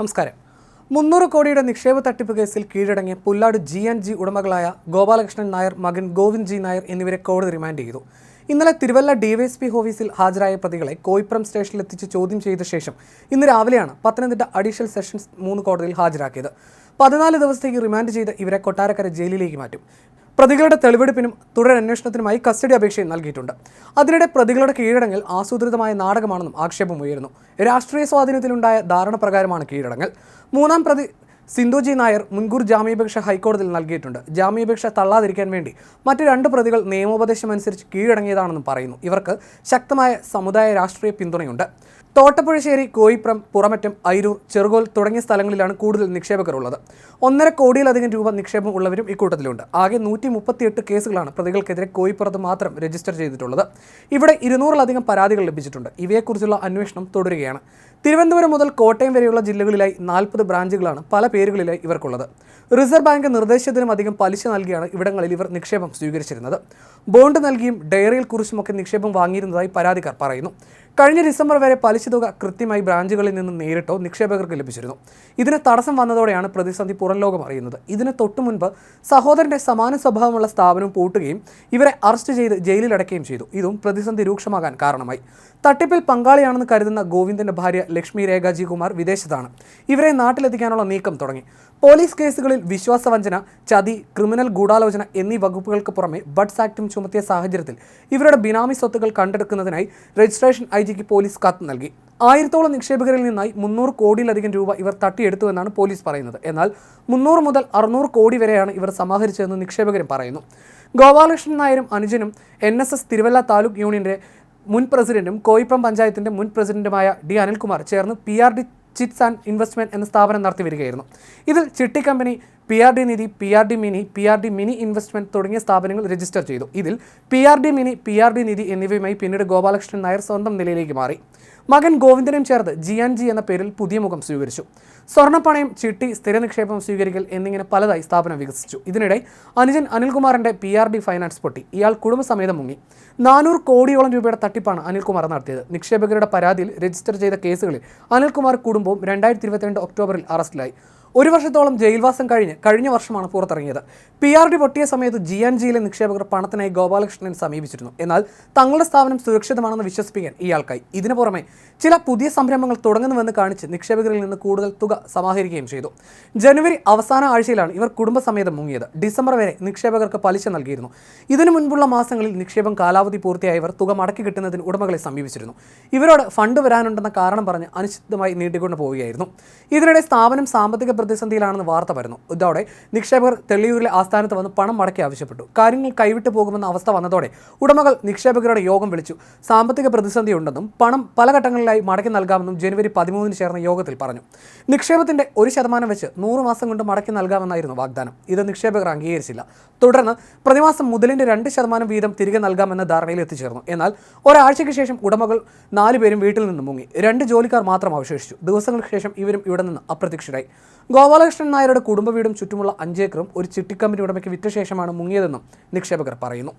നമസ്കാരം. 300 കോടിയുടെ നിക്ഷേപ തട്ടിപ്പ് കേസിൽ കീഴടങ്ങിയ പുല്ലാട് G&G ഉടമകളായ ഗോപാലകൃഷ്ണൻ നായർ, മകൻ ഗോവിന്ദ് G നായർ എന്നിവരെ കോടതി റിമാൻഡ് ചെയ്തു. ഇന്നലെ തിരുവല്ല ഡിവൈഎസ്പി ഓഫീസിൽ ഹാജരായ പ്രതികളെ കോയിപ്പുറം സ്റ്റേഷനിലെത്തിച്ച് ചോദ്യം ചെയ്ത ശേഷം ഇന്ന് രാവിലെയാണ് പത്തനംതിട്ട അഡീഷണൽ സെഷൻസ് 3 കോടതിയിൽ ഹാജരാക്കിയത്. 14 ദിവസത്തേക്ക് റിമാൻഡ് ചെയ്ത് ഇവരെ കൊട്ടാരക്കര ജയിലിലേക്ക് മാറ്റും. പ്രതികളുടെ തെളിവെടുപ്പിനും തുടരന്വേഷണത്തിനുമായി കസ്റ്റഡി അപേക്ഷയും നൽകിയിട്ടുണ്ട്. അതിനിടെ പ്രതികളുടെ കീഴടങ്ങൽ ആസൂത്രിതമായ നാടകമാണെന്നും ആക്ഷേപമുയരുന്നു. രാഷ്ട്രീയ സ്വാധീനത്തിലുണ്ടായ ധാരണ പ്രകാരമാണ് കീഴടങ്ങൽ. മൂന്നാം പ്രതി സിന്ധു G നായർ മുൻകൂർ ജാമ്യാപേക്ഷ ഹൈക്കോടതിയിൽ നൽകിയിട്ടുണ്ട്. ജാമ്യാപേക്ഷ തള്ളാതിരിക്കാൻ വേണ്ടി മറ്റ് 2 പ്രതികൾ നിയമോപദേശമനുസരിച്ച് കീഴടങ്ങിയതാണെന്നും പറയുന്നു. ഇവർക്ക് ശക്തമായ സമുദായ രാഷ്ട്രീയ പിന്തുണയുണ്ട്. തോട്ടപ്പുഴശ്ശേരി, കോയിപ്പുറം, പുറമറ്റം, അയിരൂർ, ചെറുകോൽ തുടങ്ങിയ സ്ഥലങ്ങളിലാണ് കൂടുതൽ നിക്ഷേപകർ ഉള്ളത്. 1.5 കോടിയിലധികം രൂപ നിക്ഷേപം ഉള്ളവരും ഇക്കൂട്ടത്തിലുണ്ട്. ആകെ 138 കേസുകളാണ് പ്രതികൾക്കെതിരെ കോയിപ്പുറത്ത് മാത്രം രജിസ്റ്റർ ചെയ്തിട്ടുള്ളത്. ഇവിടെ 200-ലധികം പരാതികൾ ലഭിച്ചിട്ടുണ്ട്. ഇവയെക്കുറിച്ചുള്ള അന്വേഷണം തുടരുകയാണ്. തിരുവനന്തപുരം മുതൽ കോട്ടയം വരെയുള്ള ജില്ലകളിലായി 40 ബ്രാഞ്ചുകളാണ് പല പേരുകളിലായി ഇവർക്കുള്ളത്. റിസർവ് ബാങ്ക് നിർദ്ദേശത്തിനും അധികം പലിശ നൽകിയാണ് ഇവിടങ്ങളിൽ ഇവർ നിക്ഷേപം സ്വീകരിച്ചിരുന്നത്. ബോണ്ട് നൽകിയും ഡയറിയിൽ കുറിച്ചുമൊക്കെ നിക്ഷേപം വാങ്ങിയിരുന്നതായി പരാതിക്കാർ പറയുന്നു. കഴിഞ്ഞ ഡിസംബർ വരെ പലിശ തുക കൃത്യമായി ബ്രാഞ്ചുകളിൽ നിന്ന് നേരിട്ടോ നിക്ഷേപകർക്ക് ലഭിച്ചിരുന്നു. ഇതിന് തടസ്സം വന്നതോടെയാണ് പ്രതിസന്ധി പുറംലോകം അറിയുന്നത്. ഇതിന് തൊട്ടുമുൻപ് സഹോദരന്റെ സമാന സ്വഭാവമുള്ള സ്ഥാപനം പൂട്ടുകയും ഇവരെ അറസ്റ്റ് ചെയ്ത് ജയിലിലടക്കുകയും ചെയ്തു. ഇതും പ്രതിസന്ധി രൂക്ഷമാകാൻ കാരണമായി. തട്ടിപ്പിൽ പങ്കാളിയാണെന്ന് കരുതുന്ന ഗോവിന്ദന്റെ ഭാര്യ ലക്ഷ്മി രേഖ G കുമാർ വിദേശത്താണ്. ഇവരെ നാട്ടിലെത്തിക്കാനുള്ള നീക്കം തുടങ്ങി. പോലീസ് കേസുകളിൽ വിശ്വാസവഞ്ചന, ചതി, ക്രിമിനൽ ഗൂഢാലോചന എന്നീ വകുപ്പുകൾക്ക് പുറമെ ബഡ്സ് ആക്ടും ചുമത്തിയ സാഹചര്യത്തിൽ ഇവരുടെ ബിനാമി സ്വത്തുക്കൾ കണ്ടെടുക്കുന്നതിനായി രജിസ്ട്രേഷൻ IG പോലീസ് കത്ത് നൽകി. 1000-ഓളം നിക്ഷേപകരിൽ നിന്നായി 300 കോടിയിലധികം രൂപ ഇവർ തട്ടിയെടുത്തുവെന്നാണ് പോലീസ് പറയുന്നത്. എന്നാൽ 300 മുതൽ 600 കോടി വരെയാണ് ഇവർ സമാഹരിച്ചതെന്ന് നിക്ഷേപകരും പറയുന്നു. ഗോപാലകൃഷ്ണൻ നായരും അനുജനും NSS തിരുവല്ല താലൂക്ക് യൂണിയന്റെ മുൻ പ്രസിഡന്റും കോയിപ്പുറം പഞ്ചായത്തിന്റെ മുൻ പ്രസിഡന്റുമായ D അനിൽകുമാർ ചേർന്ന് PRD ചിറ്റ്സ് ആൻഡ് ഇൻവെസ്റ്റ്മെന്റ് എന്ന സ്ഥാപനം നടത്തി വരികയായിരുന്നു. ഇതിൽ ചിട്ടി കമ്പനി, PRD നിധി, PRD മിനി ഇൻവെസ്റ്റ്മെന്റ് തുടങ്ങിയ സ്ഥാപനങ്ങൾ രജിസ്റ്റർ ചെയ്തു. ഇതിൽ PRD മിനി, PRD നിധി എന്നിവയുമായി പിന്നീട് ഗോപാലകൃഷ്ണൻ നായർ സ്വന്തം നിലയിലേക്ക് മാറി. മകൻ ഗോവിന്ദനും ചേർത്ത് G&G എന്ന പേരിൽ പുതിയ മുഖം സ്വീകരിച്ചു. സ്വർണ്ണപ്പണയം, ചിട്ടി, സ്ഥിര നിക്ഷേപം സ്വീകരിക്കൽ എന്നിങ്ങനെ പലതായി സ്ഥാപനം വികസിച്ചു. ഇതിനിടെ അനുജൻ അനിൽകുമാറിന്റെ PRD ഫൈനാൻസ് പൊട്ടി. ഇയാൾ കുടുംബസമേതം മുങ്ങി. 400 കോടിയോളം രൂപയുടെ തട്ടിപ്പാണ് അനിൽകുമാർ നടത്തിയത്. നിക്ഷേപകരുടെ പരാതിയിൽ രജിസ്റ്റർ ചെയ്ത കേസുകളിൽ അനിൽകുമാർ കുടുംബവും 2022 ഒക്ടോബറിൽ അറസ്റ്റിലായി. 1 വർഷത്തോളം ജയിൽവാസം കഴിഞ്ഞ വർഷമാണ് പുറത്തിറങ്ങിയത്. PRD പൊട്ടിയ സമയത്ത് G&Gയിലെ നിക്ഷേപകർ പണത്തിനായി ഗോപാലകൃഷ്ണനെ സമീപിച്ചിരുന്നു. എന്നാൽ തങ്ങളുടെ സ്ഥാപനം സുരക്ഷിതമാണെന്ന് വിശ്വസിപ്പിക്കാൻ ഇയാൾക്കായി. ഇതിനു പുറമെ ചില പുതിയ സംരംഭങ്ങൾ തുടങ്ങുന്നുവെന്ന് കാണിച്ച് നിക്ഷേപകരിൽ നിന്ന് കൂടുതൽ തുക സമാഹരിക്കുകയും ചെയ്തു. ജനുവരി അവസാന ആഴ്ചയിലാണ് ഇവർ കുടുംബസമേതം മുങ്ങിയത്. ഡിസംബർ വരെ നിക്ഷേപകർക്ക് പലിശ നൽകിയിരുന്നു. ഇതിനു മുൻപുള്ള മാസങ്ങളിൽ നിക്ഷേപം കാലാവധി പൂർത്തിയായവർ തുക മടക്കി കിട്ടുന്നതിന് ഉടമകളെ സമീപിച്ചിരുന്നു. ഇവരോട് ഫണ്ട് വരാനുണ്ടെന്ന കാരണം പറഞ്ഞ് അനിശ്ചിതമായി നീട്ടിക്കൊണ്ടു പോവുകയായിരുന്നു. ഇതിനിടെ സ്ഥാപനം സാമ്പത്തിക പ്രതിസന്ധിയിലാണെന്ന് വാർത്ത വരുന്നു. ഇതോടെ നിക്ഷേപകർ തെള്ളിയൂരിലെ ആസ്ഥാനത്ത് വന്ന് പണം മടക്കി ആവശ്യപ്പെട്ടു. കാര്യങ്ങൾ കൈവിട്ടു പോകുമെന്ന അവസ്ഥ വന്നതോടെ ഉടമകൾ നിക്ഷേപകരുടെ യോഗം വിളിച്ചു. സാമ്പത്തിക പ്രതിസന്ധി ഉണ്ടെന്നും പണം പല ഘട്ടങ്ങളിലായി മടക്കി നൽകാമെന്നും ജനുവരി 13 ചേർന്ന യോഗത്തിൽ പറഞ്ഞു. നിക്ഷേപത്തിന്റെ 1% വെച്ച് 100 മാസം കൊണ്ട് മടക്കി നൽകാമെന്നായിരുന്നു വാഗ്ദാനം. ഇത് നിക്ഷേപകർ അംഗീകരിച്ചില്ല. തുടർന്ന് പ്രതിമാസം മുതലിന്റെ 2% വീതം തിരികെ നൽകാമെന്ന ധാരണയിൽ എത്തിച്ചേർന്നു. എന്നാൽ ഒരാഴ്ചയ്ക്ക് ശേഷം ഉടമകൾ 4 പേരും വീട്ടിൽ നിന്ന് മുങ്ങി. 2 ജോലിക്കാർ മാത്രം അവശേഷിച്ചു. ദിവസങ്ങൾക്ക് ശേഷം ഇവരും ഇവിടെ നിന്ന് അപ്രത്യക്ഷരായി. ഗോപാലകൃഷ്ണൻ നായരുടെ കുടുംബ വീടും ചുറ്റുമുള്ള 5 ഏക്കറും ഒരു ചിട്ടിക്കമ്പനി ഉടമയ്ക്ക് വിറ്റ ശേഷമാണ് മുങ്ങിയതെന്നും നിക്ഷേപകർ പറയുന്നു.